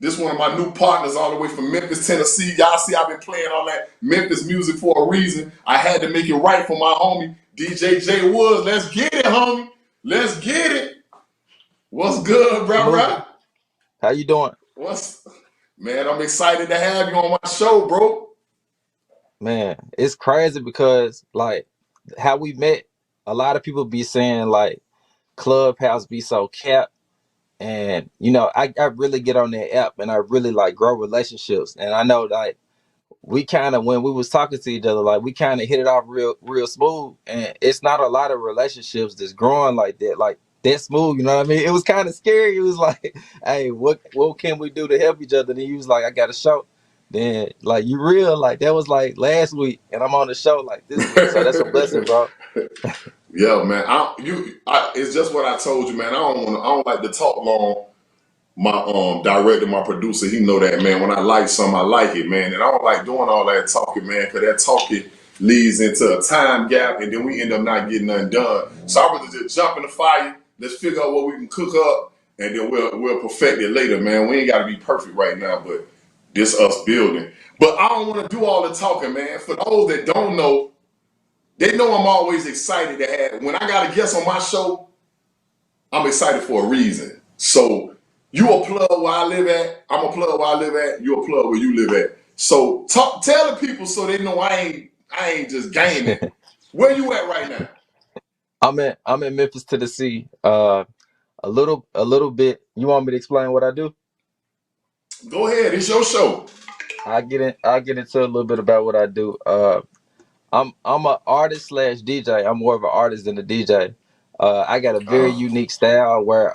This one of my new partners all the way from Memphis, Tennessee. Y'all see I've been playing all that Memphis music for a reason. I had to make it right for my homie, DJ J Woods. Let's get it, homie. Let's get it. What's good, Moving. bro? How you doing? What's Man, I'm excited to have you on my show, bro. Man, it's crazy because like how we met, a lot of people be saying like Clubhouse be so capped. And I really get on that app and I really like grow relationships. And I know like we kind of when we was talking to each other, like we kind of hit it off real smooth. And it's not a lot of relationships that's growing like that, smooth. You know what I mean? It was kind of scary. It was like, hey, what can we do to help each other? Then you was like, I got a show. Then like you real like that was like last week, and I'm on the show like this week. So that's a blessing, bro. Yeah, man. It's just what I told you, man. I don't like to talk long. My director, my producer, he know that, man. When I like something, I like it, man. And I don't like doing all that talking, man, because that talking leads into a time gap, and then we end up not getting nothing done. So I rather just jump in the fire. Let's figure out what we can cook up, and then we'll perfect it later, man. We ain't got to be perfect right now, but this us building. But I don't want to do all the talking, man. For those that don't know, they know I'm always excited to have. When I got a guest on my show, I'm excited for a reason. So you a plug where I live at. I'm a plug where I live at. You a plug where you live at. So tell the people so they know I ain't just gaming. Where you at right now? I'm in Memphis, Tennessee. A little bit. You want me to explain what I do? Go ahead. It's your show. I'll get into a little bit about what I do. I'm an artist slash DJ. I'm more of an artist than a DJ. I got a very Uh, unique style where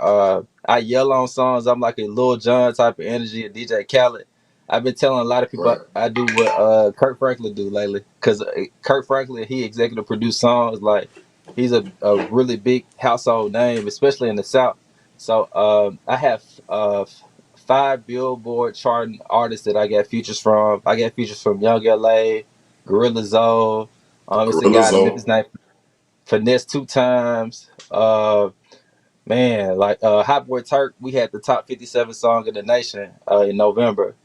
I yell on songs. I'm like a Lil Jon type of energy, a DJ Khaled. I've been telling a lot of people right. I do what Kurt Franklin do lately, because Kurt Franklin, he executive produced songs. Like he's a really big household name, especially in the South. So I have five Billboard charting artists that I got features from. I got features from Young LA, Gorilla Zoe. It's a Gorilla guy in Zoe. Memphis named Finesse two times. Man, like Hot Boy Turk, we had the top 57 song in the nation in November.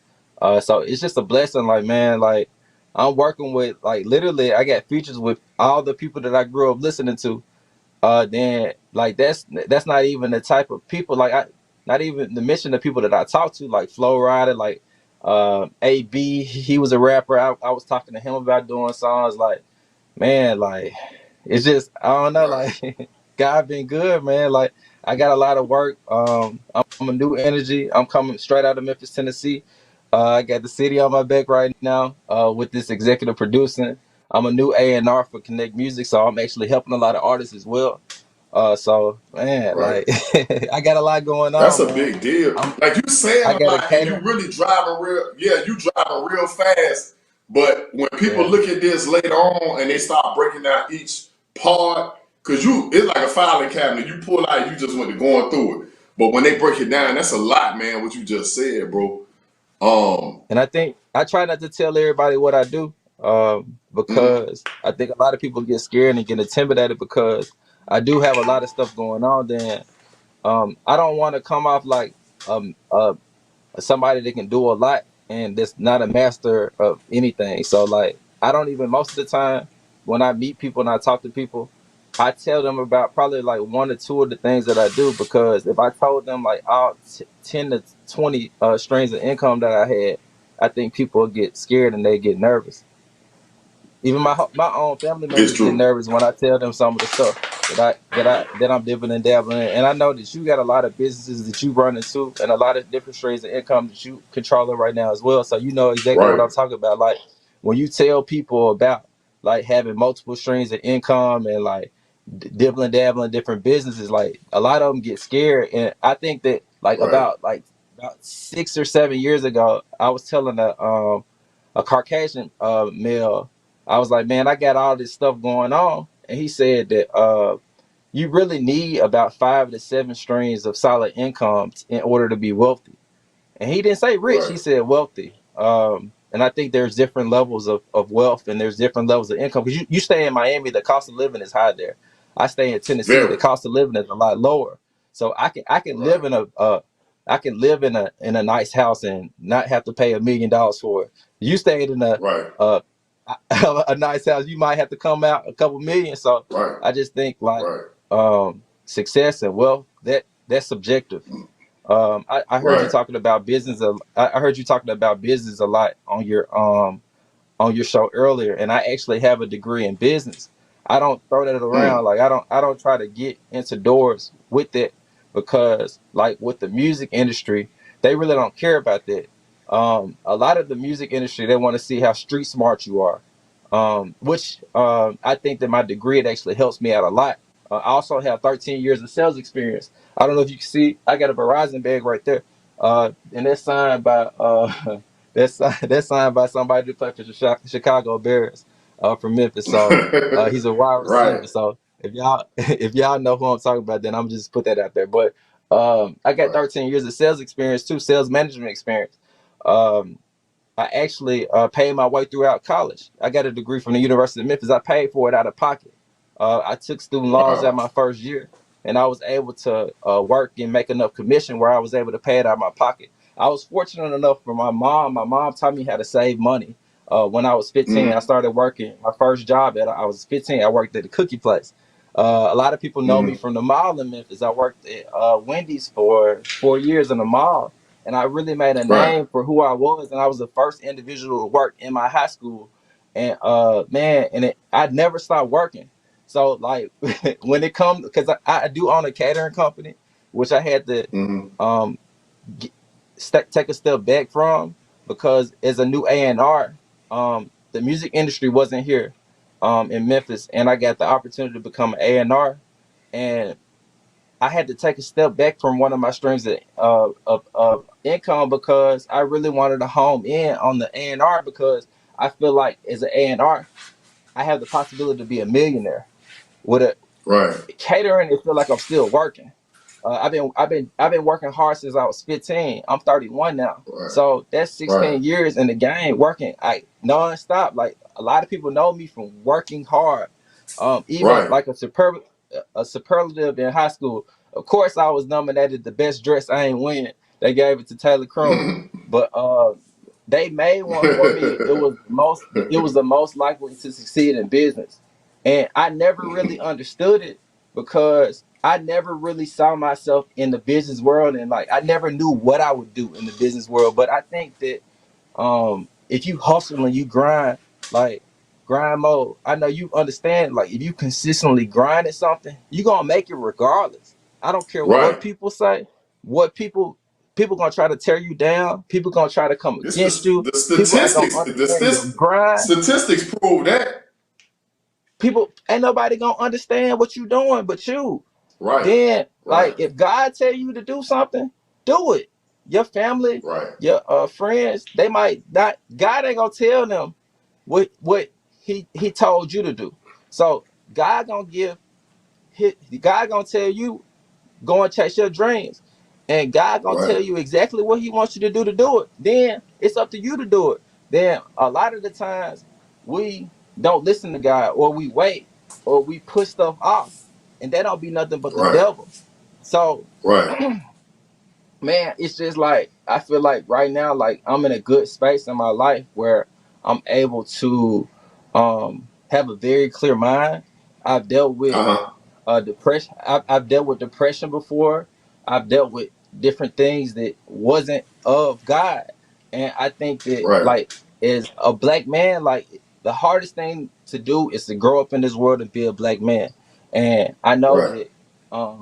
So it's just a blessing. Like man, like I'm working with like literally, I got features with all the people that I grew up listening to. Then like that's not even the type of people like I not even the mention of people that I talk to like Flow Rider, like AB. He was a rapper. I was talking to him about doing songs. Like man, like it's just I don't know, Right. like God been good, man. Like I got a lot of work. I'm a new energy. I'm coming straight out of Memphis, Tennessee. I got the city on my back right now with this executive producing. I'm a new A&R for Connect Music, so I'm actually helping a lot of artists as well. So man, Right. like I got a lot going That's on, a man. big deal. I'm Like you saying I a got a lot, and you catering. really driving real. Yeah, you driving real fast. But when people Yeah. look at this later on and they start breaking down each part, because it's like a filing cabinet. You pull out, you just went to going through it. But when they break it down, that's a lot, man. What you just said, bro. Um, And I think I try not to tell everybody what I do, mhm. because I think a lot of people get scared and get intimidated because I do have a lot of stuff going on. Then I don't want to come off like um, uh, somebody that can do a lot and that's not a master of anything. So like I don't even most of the time when I meet people and I talk to people, I tell them about probably like one or two of the things that I do, because if I told them like all 10 to 20 streams of income that I had, I think people would get scared and they get nervous. Even my own family It's members get true. nervous when I tell them some of the stuff that I'm dipping and dabbling in. And I know that you got a lot of businesses that you run into and a lot of different streams of income that you controlling right now as well. So you know exactly what Right. I'm talking about. Like when you tell people about like having multiple streams of income and like dibbling dabbling different businesses, like a lot of them get scared. And I think that like Right. about 6 or 7 years ago, I was telling a Caucasian male. I was like, man, I got all this stuff going on. And he said that you really need about 5 to 7 streams of solid income in order to be wealthy. And he didn't say rich, Right. he said wealthy. And I think there's different levels of wealth and there's different levels of income. Because you stay in Miami, the cost of living is high there. I stay in Tennessee, the Very. cost of living is a lot lower. So I can live Right. in a I can live in a nice house and not have to pay $1 million for it. You stayed in Right. a a nice house, you might have to come out a couple million. So Right. I just think like Right. success and wealth, that's subjective. I heard you Right. talking about business. I heard you talking about business a lot on your show earlier, and I actually have a degree in business. I don't throw that around. Mm. Like I don't try to get into doors with it because like with the music industry, they really don't care about that. A lot of the music industry, they want to see how street smart you are. Which I think that my degree, it actually helps me out a lot. I also have 13 years of sales experience. I don't know if you can see, I got a Verizon bag right there. And that's signed by that's signed by somebody who played for the Chicago Bears from Memphis. So he's a wide Right. receiver. So if y'all if y'all know who I'm talking about, then I'm just put that out there. But I got Right. 13 years of sales experience too, sales management experience. Um, I actually paid my way throughout college. I got a degree from the University of Memphis. I paid for it out of pocket. I took student loans out Wow. my first year, and I was able to work and make enough commission where I was able to pay it out of my pocket. I was fortunate enough for my mom. My mom taught me how to save money. When I was 15, I Mm. started working. My first job I was 15. I worked at a cookie place. A lot of people know me Mm. from the mall in Memphis. I worked at Wendy's for 4 years in the mall, and I really made a Right. name for who I was. And I was the first individual to work in my high school. And man, I never stopped working. So like when it comes, because I do own a catering company, which I had to Mm. um get, take a step back from because as a new A&R, the music industry wasn't here in Memphis, and I got the opportunity to become an A&R, and I had to take a step back from one of my streams of income because I really wanted to home in on the A&R because I feel like as an A&R, I have the possibility to be a millionaire. With a Right. catering, it feel like I'm still working. I've been working hard since I was 15. I'm 31 now, Right. so that's Right. 16 years in the game working. I nonstop. Like a lot of people know me from working hard. Even Right. like a superlative in high school. Of course, I was nominated the best dress. I ain't win. They gave it to Taylor Croom, but they made one for me. It was the most likely to succeed in business, and I never really understood it because I never really saw myself in the business world, and like I never knew what I would do in the business world. But I think that if you hustle and you grind, like grind mode, I know you understand. Like if you consistently grind at something, you gonna make it regardless. I don't care what Right. people say, what people gonna try to tear you down. People gonna try to come It's against you. the People ain't gonna statistics. understand your grind. Statistics prove that. People ain't nobody gonna understand what you doing but you. Right. Then like Right. if God tell you to do something, do it. Your family, Right. your friends, they might not. God ain't gonna tell them what he told you to do. So God gonna God gonna tell you go and chase your dreams, and God gonna tell Right. you exactly what He wants you to do it. Then it's up to you to do it. Then a lot of the times we don't listen to God, or we wait, or we push stuff off, and that don't be nothing but the Right. devil. So Right. man, it's just like I feel like right now, like I'm in a good space in my life where I'm able to have a very clear mind. I've dealt with Uh-huh. depression. I've dealt with depression before. I've dealt with different things that wasn't of God, and I think that Right. like as a black man, like the hardest thing to do is to grow up in this world and be a black man. And I know Right. that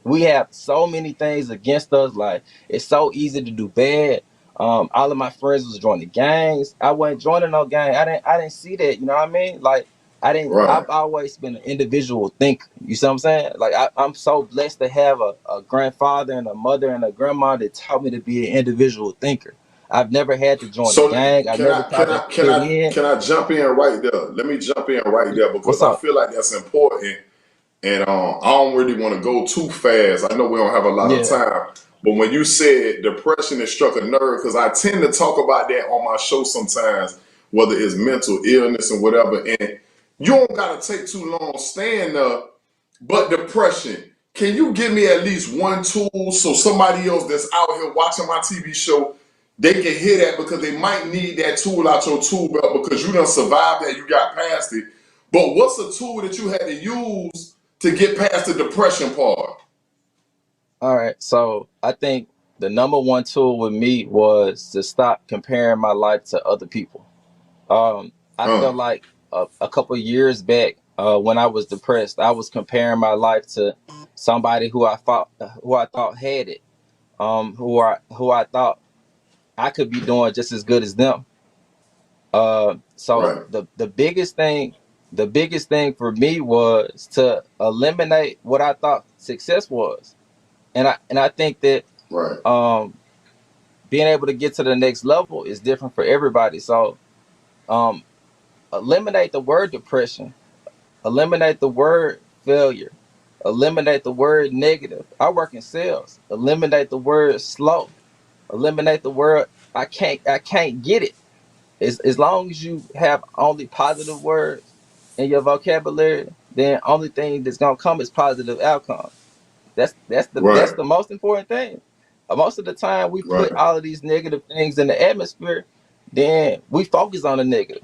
we have so many things against us. Like it's so easy to do bad. All of my friends was joining gangs. I wasn't joining no gang. I didn't see that. You know what I mean? Like I didn't. Right. I've always been an individual thinker. You see what I'm saying? Like I'm so blessed to have a grandfather and a mother and a grandma that taught me to be an individual thinker. I've never had to join a So gang. I can never I can tried to I can fit I in. can I jump in right there? Let me jump in right there because What's I up? feel like that's important, and I don't really want to go too fast. I know we don't have a lot of Yeah. time, but when you said depression, it struck a nerve because I tend to talk about that on my show sometimes, whether it's mental illness and whatever. And you don't gotta take too long staying there, but depression can you give me at least one tool so somebody else that's out here watching my TV show, they can hear that because they might need that tool out your tool belt because you done survived that, you got past it. But what's a tool that you had to use to get past the depression part? All right. So I think the number one tool with me was to stop comparing my life to other people. I felt Uh, like a couple of years back, when I was depressed, I was comparing my life to somebody who I thought had it, who I thought I could be doing just as good as them. So right, the biggest thing for me was to eliminate what I thought success was, and I think that right, um, being able to get to the next level is different for everybody. So um, eliminate the word depression, eliminate the word failure, eliminate the word negative. I work in sales. Eliminate the word slow. Eliminate the word I can't get it. As long as you have only positive words in your vocabulary, then only thing that's gonna come is positive outcomes. That's right, the most important thing. Most of the time we put right, all of these negative things in the atmosphere, then we focus on the negative,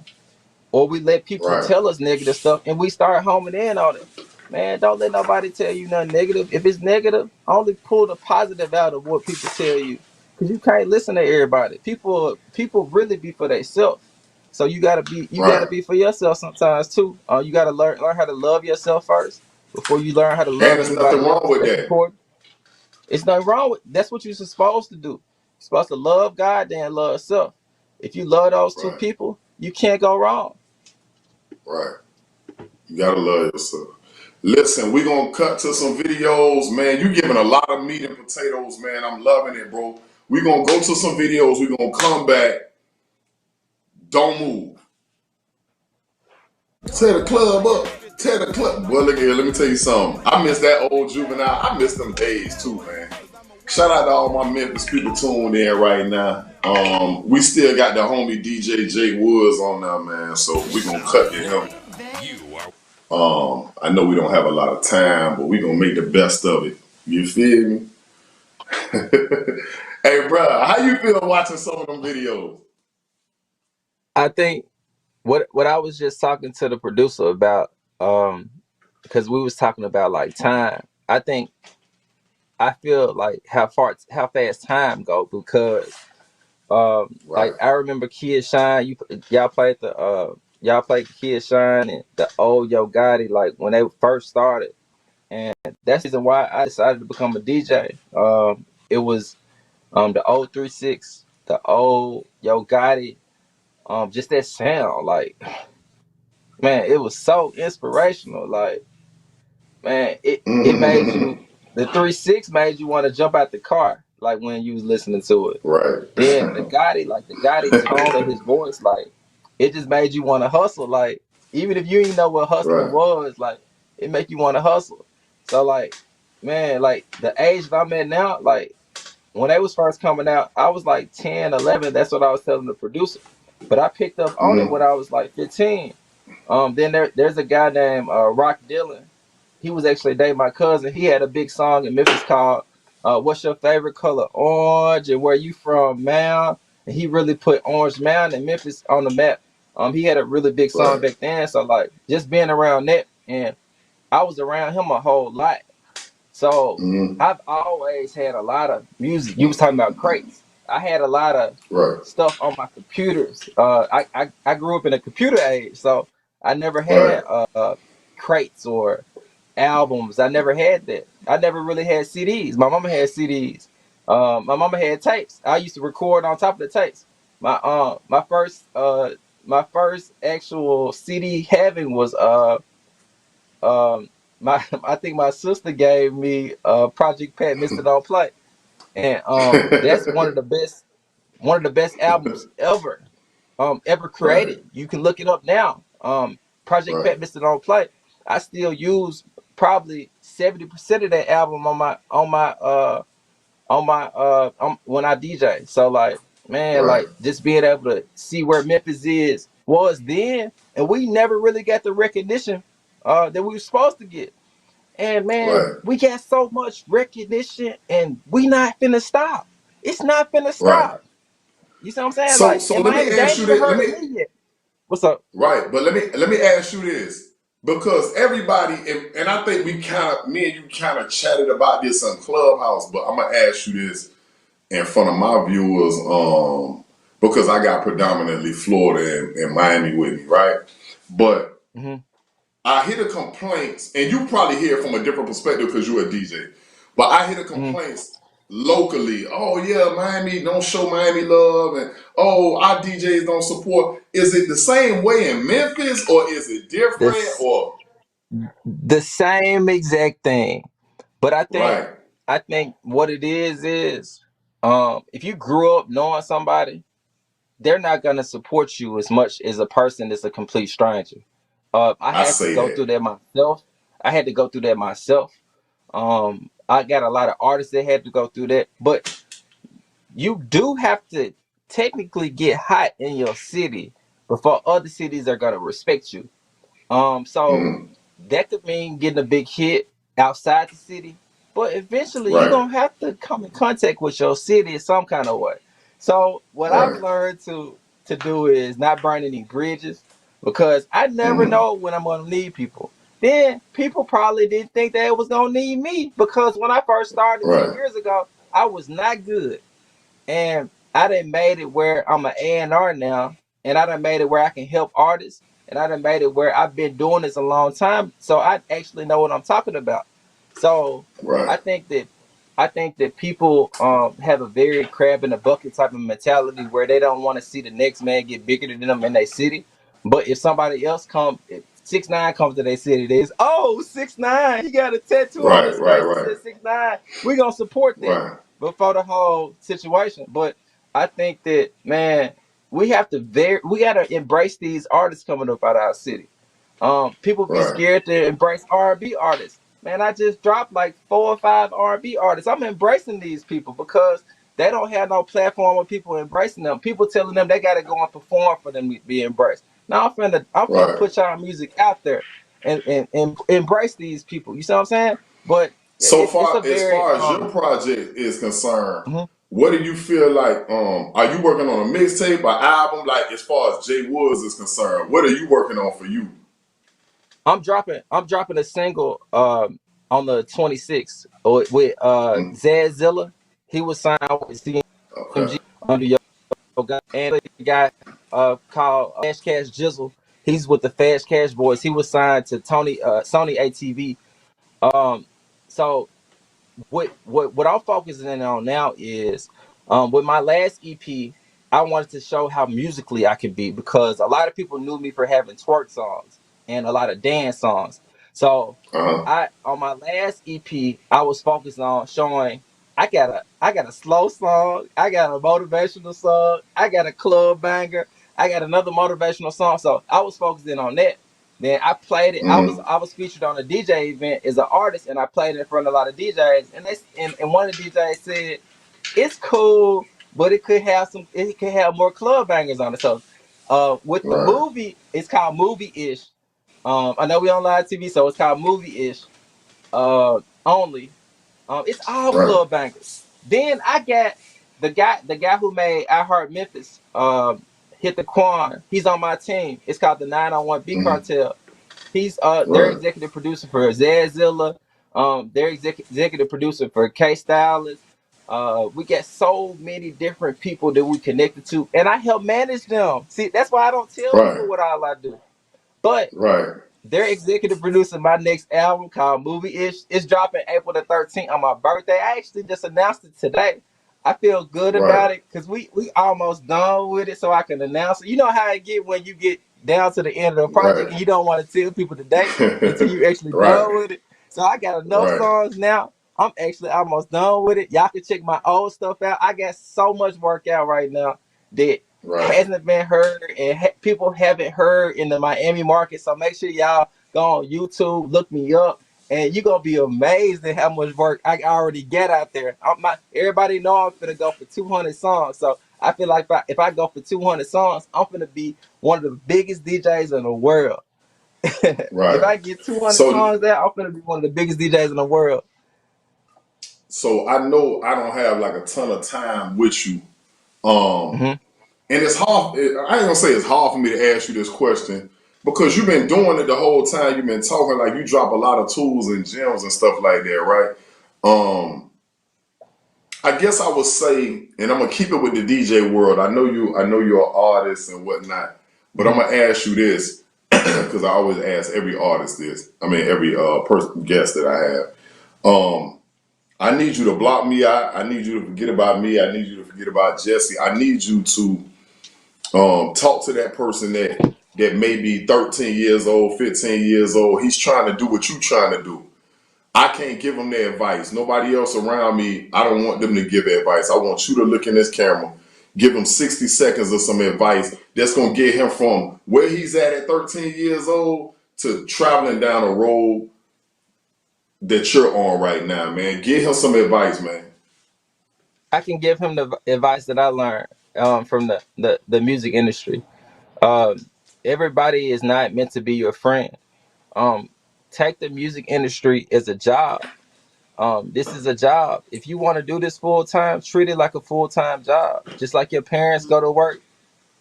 or we let people right, tell us negative stuff and we start homing in on it. Man, don't let nobody tell you nothing negative. If it's negative, only pull the positive out of what people tell you. Cause you can't listen to everybody. People really be for themselves. So you gotta right. be for yourself sometimes too. You gotta learn how to love yourself first before you learn how to And love there's nothing anybody wrong else. with That's that. important. It's nothing wrong with that's what you're supposed to do. You're supposed to love God then love self. If you love those two Right, people, you can't go wrong. right. You gotta love yourself. Listen, we're gonna cut to some videos, man. You giving a lot of meat and potatoes, man. I'm loving it, bro. We're gonna go to some videos. We're gonna come back. Don't move. Tear the club up. Tear the club. Well, look here, let me tell you something. I miss that old juvenile. I miss them days too, man. Shout out to all my Memphis people tuned in right now. We still got the homie DJ Jay Woods on there, man. So we gonna cut to him. I know we don't have a lot of time, but we gonna make the best of it. You feel me? Hey, bro, how you feel watching some of them videos? I think what I was just talking to the producer about, because we was talking about like time. I feel like how fast time go because like Right, I remember Kid Shine. Y'all played Kid Shine and the old Yo Gotti like when they first started, and that's the reason why I decided to become a DJ. It was the old 36, the old Yo Gotti, just that sound like, man, it was so inspirational. Like, man, it made you, the 3-6 made you want to jump out the car, like when you was listening to it. right, Then the Gotti tone of his voice, like it just made you want to hustle. Like even if you didn't know what hustling right, was, like it make you want to hustle. So like, man, like the age that I'm at now, like when they was first coming out, I was like 10, 11. That's what I was telling the producer. But I picked up on it when I was like 15. Then there's a guy named Rock Dylan. He was actually dating my cousin. He had a big song in Memphis called "What's Your Favorite Color? Orange." And where you from, man? And he really put Orange Mound and Memphis on the map. He had a really big song right. back then. So like just being around that, and I was around him a whole lot. So I've always had a lot of music. You was talking about crates. I had a lot of Right, stuff on my computers. I grew up in a computer age, so I never right, had crates or albums. I never had that. I never really had CDs. My mama had CDs. My mama had tapes. I used to record on top of the tapes. My first actual CD having was um my I think my sister gave me Project Pat Mr. Don't Play. And that's one of the best albums ever right, created. You can look it up now. Project right, Pat Mr. Don't Play. I still use probably 70% of that album when I DJ. So like, man, right, like just being able to see where Memphis was then, and we never really got the recognition that we were supposed to get. And man, right, we got so much recognition and we not finna stop. It's not finna right. stop. You see what I'm saying? So, Like so in let me Miami, they ask ain't you even this. heard of me yet. What's up? Right, but let me ask you this because everybody, and I think me and you kind of chatted about this on Clubhouse, but I'm gonna ask you this in front of my viewers, because I got predominantly Florida and Miami with me, right? But Hmm. I hear the complaints, and you probably hear it from a different perspective because you're a DJ. But I hear the Hmm. complaints locally. Oh yeah, Miami don't show Miami love, and oh our DJs don't support. Is it the same way in Memphis, or is it different? This Or the same exact thing. But right, I think what it is if you grew up knowing somebody, they're not gonna support you as much as a person that's a complete stranger. I I had to say go through that. that myself. I had to go through that myself. I got a lot of artists that had to go through that, but you do have to technically get hot in your city before other cities are gonna respect you. So Mm, that could mean getting a big hit outside the city, but eventually you're right, gonna have to come in contact with your city in some kind of way. So what I've right. learned to do is not burn any bridges because I never Mm, know when I'm gonna need people. Then people probably didn't think they was gonna need me because when I first started 10 right, years ago, I was not good. And I done made it where I'm an A&R now, and I done made it where I can help artists, and I done made it where I've been doing this a long time, so I actually know what I'm talking about. So I right, think that I think that people have a very crab in a bucket type of mentality where they don't want to see the next man get bigger than them in their city. But if somebody else come, if 6ix9ine comes to their city, there's 6ix9ine, he got a tattoo on right, his right, face that right, says 6ix9ine. We gonna support that right, before the whole situation. But I think that man, we gotta embrace these artists coming up out of our city. People be right, scared to embrace R&B artists. Man, I just dropped like 4 or 5 R&B artists. I'm embracing these people because they don't have no platform with people embracing them. People telling them they gotta go and perform for them to be embraced. Now I'm finna right. put y'all music out there and embrace these people. You see what I'm saying? But So it's a far, as very far as your project is concerned, what do you feel like? Are you working on a mixtape, an album? Like as far as Jay Woods is concerned, what are you working on for you? I'm dropping a single on the 26th with Mm, Zed Zilla. He was signed with okay, CMG under your guy, and a guy called FastCash Jizzle. He's with the FastCash Boys. He was signed to Sony ATV. Um, so what I'm focusing on now is with my last EP, I wanted to show how musically I can be because a lot of people knew me for having twerk songs and a lot of dance songs. So uh huh, I on my last EP, I was focused on showing I got a slow song, I got a motivational song, I got a club banger, I got another motivational song. So I was focusing on that. Then I played it. mm, I was featured on a DJ event as an artist, and I played it in front of a lot of DJs. And one of the DJs said it's cool, but it could have more club bangers on it. So, with the right, movie, it's called Movie Ish. I know we on live TV, so it's called Movie Ish. Only. It's all right, club bangers. Then I got the guy who made I Heart Memphis. Hit the Quan. He's on my team. It's called the 901 B mm, Cartel. He's their right, executive producer for Zed Zilla. Their executive producer for K Stylist. We got so many different people that we connected to, and I help manage them. See, that's why I don't tell right, people what all I do. But right, they're executive producing my next album called Movie Ish. It's dropping April the 13th on my birthday. I actually just announced it today. I feel good right, about it because we almost done with it, so I can announce it. You know how it get when you get down to the end of the project right, and you don't want to tell people the date until you actually right, done with it. So I got enough right, songs now. I'm actually almost done with it. Y'all can check my old stuff out. I got so much work out right now that right, hasn't been heard and people haven't heard in the Miami market. So make sure y'all go on YouTube, look me up, and you're gonna be amazed at how much work I already get out there. Everybody know I'm finna go for 200 songs. So I feel like if I go for 200 songs, I'm finna be one of the biggest DJs in the world. If Right. I get 200 So songs there, I'm gonna be one of the biggest DJs in the world. so I know I don't have like a ton of time with you. Um, Hmm. and it's hard. I ain't gonna say it's hard for me to ask you this question because you've been doing it the whole time. You've been talking like you drop a lot of tools and gems and stuff like that, right? Um, I guess I would say, and I'm gonna keep it with the DJ world. I know you. I know you're an artist and whatnot, but I'm Hmm. gonna ask you this because I always ask every artist this. I mean, every person guest that I have. I need you to block me out. I need you to forget about me. I need you to forget about Jesse. I need you to talk to that person that may be 13 years old, 15 years old. He's trying to do what you're trying to do. I can't give him their advice. Nobody else around me, I don't want them to give advice. I want you to look in this camera, give him 60 seconds of some advice that's going to get him from where he's at 13 years old to traveling down a road that you're on right now, man. Give him some advice, man. I can give him the advice that I learned from the music industry. Um, Everybody is not meant to be your friend. Um, Take the music industry as a job. This is a job. If you want to do this full time, treat it like a full time job. Just like your parents go to work,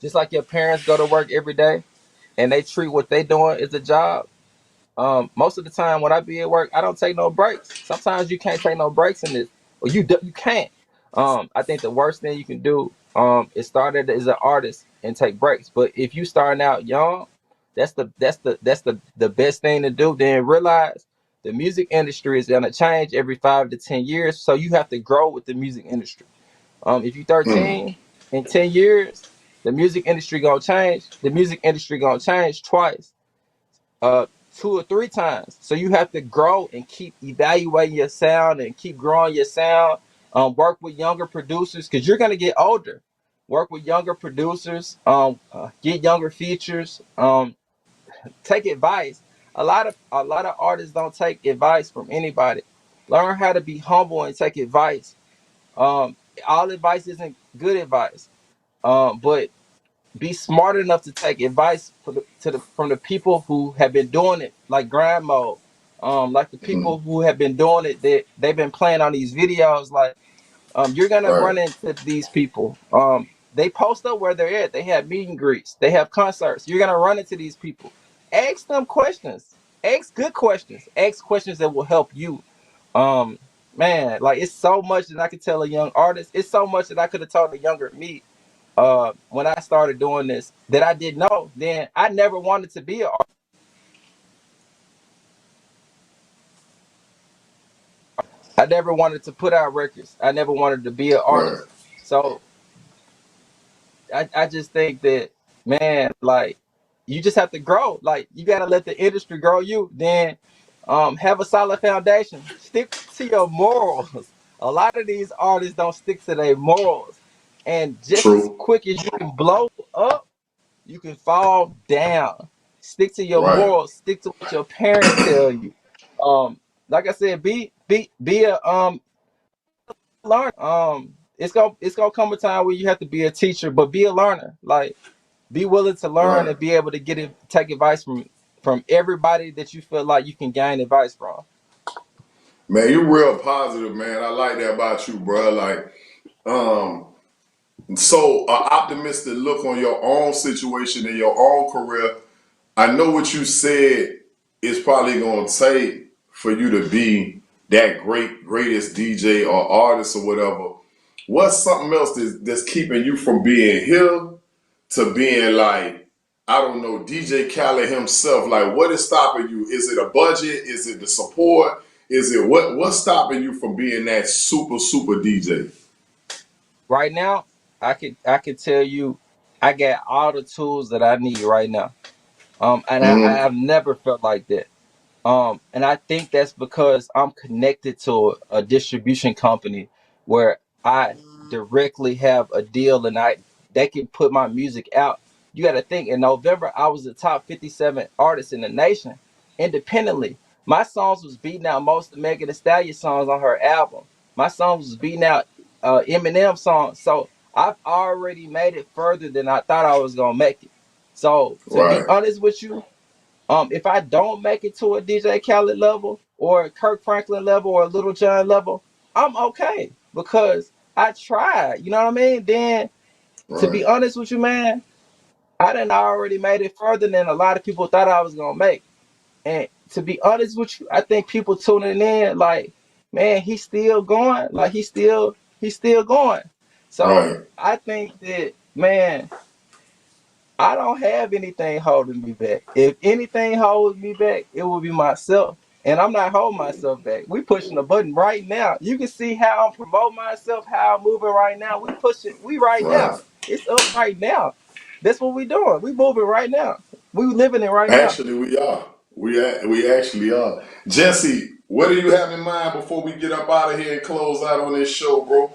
just like your parents go to work every day, and they treat what they doing as a job. Most of the time when I be at work, I don't take no breaks. Sometimes you can't take no breaks in this, or you can't. I think the worst thing you can do is start as an artist and take breaks. But if you starting out young, that's the best thing to do. Then realize the music industry is gonna change every 5 to 10 years, so you have to grow with the music industry. If you Mm, 13 in 10 years, the music industry gonna change. The music industry gonna change twice, uh 2 or 3 times. So you have to grow and keep evaluating your sound and keep growing your sound. Work with younger producers because you're gonna get older. Work with younger producers. Get younger features. Take advice. A lot of artists don't take advice from anybody. Learn how to be humble and take advice. Um, all advice isn't good advice. But be smart enough to take advice from the people who have been doing it, like grind mode, like the mm, people who have been doing it, that they've been playing on these videos. Like, you're gonna right, run into these people. They post up where they're at. They have meet and greets. They have concerts. You're gonna run into these people. Ask them questions. Ask good questions. Ask questions that will help you. Um, Man, like it's so much that I could tell a young artist. It's so much that I could have told a younger me when I started doing this that I didn't know. Then I never wanted to be an artist. I never wanted to put out records. I never wanted to be an right. artist. So I just think that, man, like you just have to grow. Like you gotta let the industry grow you. Then have a solid foundation. Stick to your morals. A lot of these artists don't stick to their morals. And just as True. quick as you can blow up, you can fall down. Stick to your Right. morals. Stick to what your parents tell you. Like I said, be a learner. It's gonna come a time where you have to be a teacher, but be a learner. Like be willing to learn Right. and be able to take advice from everybody that you feel like you can gain advice from. Man, you real positive, man. I like that about you, bro. Like, um, so optimistic look on your own situation and your own career. I know what you said is probably gonna take for you to be that greatest DJ or artist or whatever. What's something else that's keeping you from being here to being like, I don't know, DJ Khaled himself? Like, what is stopping you? Is it a budget? Is it the support? Is it what's stopping you from being that super DJ? Right now, I could tell you, I got all the tools that I need right now. And I Mm-hmm. have never felt like that. And I think that's because I'm connected to a distribution company where I directly have a deal and they can put my music out. You got to think in November I was the top 57 artist in the nation independently. My songs was beating out most of Megan Thee Stallion songs on her album. My songs was beating out Eminem songs. So I've already made it further than I thought I was gonna make it. So to be Right. honest with you, If I don't make it to a DJ Khaled level or a Kirk Franklin level or a Little John level, I'm okay because I tried. You know what I mean? Then to Right. be honest with you, man, I done already made it further than a lot of people thought I was gonna make. And to be honest with you, I think people tuning in like, man, he's still going. Like he's still going. So Right. I think that, man, I don't have anything holding me back. If anything holds me back, it will be myself. And I'm not holding myself back. We pushing the button right now. You can see how I'm promoting myself, how I'm moving right now. We pushing, we right Right. now. It's up right now. That's what we doing. We moving right now. We living it right now. Actually, we are. We actually are. Jesse, what do you have in mind before we get up out of here and close out on this show, bro?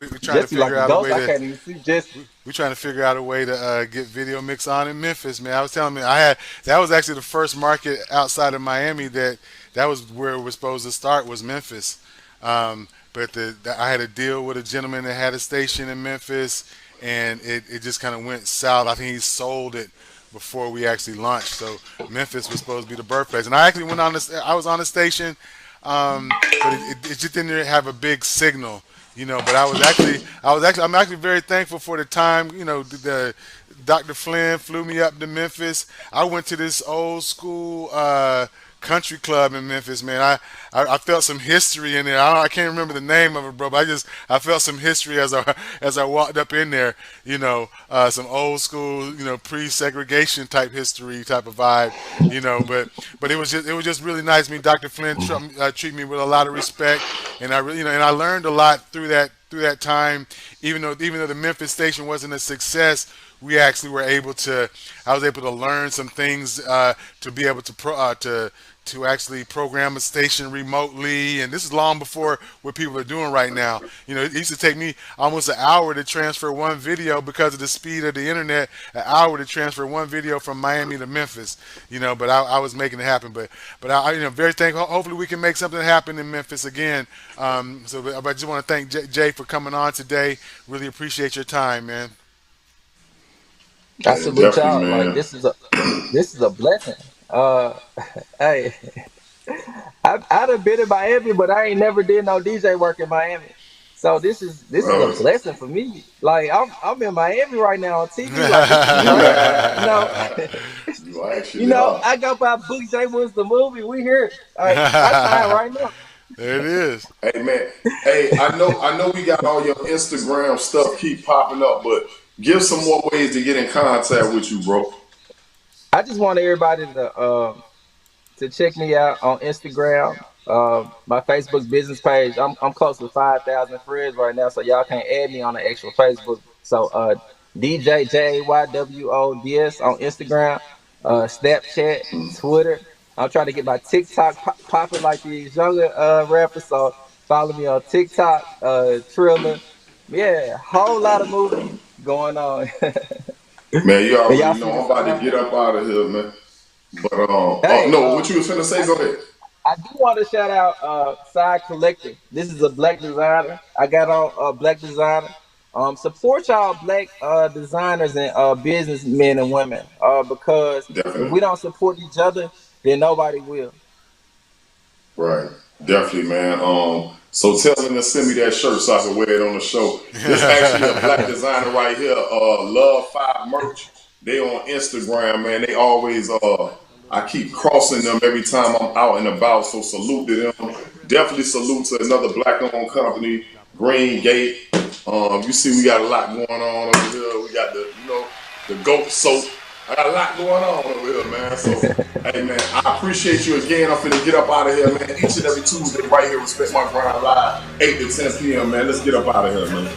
We're trying to Jesse like figure a out a ghost. way I to can't even see Jesse. we're trying to figure out a way to get Video Mix on in Memphis, man. I was telling me that was actually the first market outside of Miami that was where we're supposed to start was Memphis. But I had a deal with a gentleman that had a station in Memphis, and it just kind of went south. I think he sold it before we actually launched. So Memphis was supposed to be the birthplace, and I actually went on this. I was on the station, but it just didn't have a big signal. But I'm actually very thankful for the time. The Dr. Flynn flew me up to Memphis. I went to this old school country club in Memphis, man. I felt some history in there. I can't remember the name of it, bro, but I felt some history as I walked up in there. Some old school, pre-segregation type history type of vibe. But it was just really nice. Dr. Flynn treat me with a lot of respect, and I learned a lot through that time. Even though the Memphis station wasn't a success, we actually were able to. I was able to learn some things to be able to actually program a station remotely, and this is long before what people are doing right now. It used to take me almost an hour to transfer one video because of the speed of the internet. An hour to transfer one video from Miami to Memphis. But I was making it happen. But I very thankful. Hopefully we can make something happen in Memphis again. But I just want to thank Jay for coming on today. Really appreciate your time, man. I Yeah, salute definitely, y'all. Like man. this is a blessing. Uh, hey, I done been in Miami, but I ain't never did no DJ work in Miami. So this is a Uh, blessing for me. Like I'm in Miami right now on TV. Like this is crazy. you actually are. I go by Book J was the movie. We here. Like I sign right now. There it is. Hey man, hey, I know we got all your Instagram stuff keep popping up, but give some more ways to get in contact with you, bro. I just want everybody to check me out on Instagram, my Facebook business page. I'm close to 5,000 friends right now, so y'all can't add me on the actual Facebook. So DJ JayWods on Instagram, Snapchat, Twitter. I'm trying to get my TikTok popping like these younger rappers. So follow me on TikTok, Triller. Yeah, whole lot of movement going on. Man, you And y'all already see know I'm this about to sign? get up out of here, man. But Hey, no, what you was finna say? Go ahead. I do want to shout out Side Collective. This is a black designer. I got on a black designer. Support y'all black designers and businessmen and women. Because if Definitely. we don't support each other, then nobody will. Right. Definitely, man. So tell them to send me that shirt so I can wear it on the show. This actually a black designer right here. Love Five Merch. They on Instagram, man. They always I keep crossing them every time I'm out and about. So salute to them. Definitely salute to another black owned company, Green Gate. You see we got a lot going on over here. We got the goat soap. I got a lot going on over here, man. So, hey, man, I appreciate you again. I'm finna get up out of here, man. Each and every Tuesday, right here, Respect My Grind Live, 8 to 10 p.m., man. Let's get up out of here, man.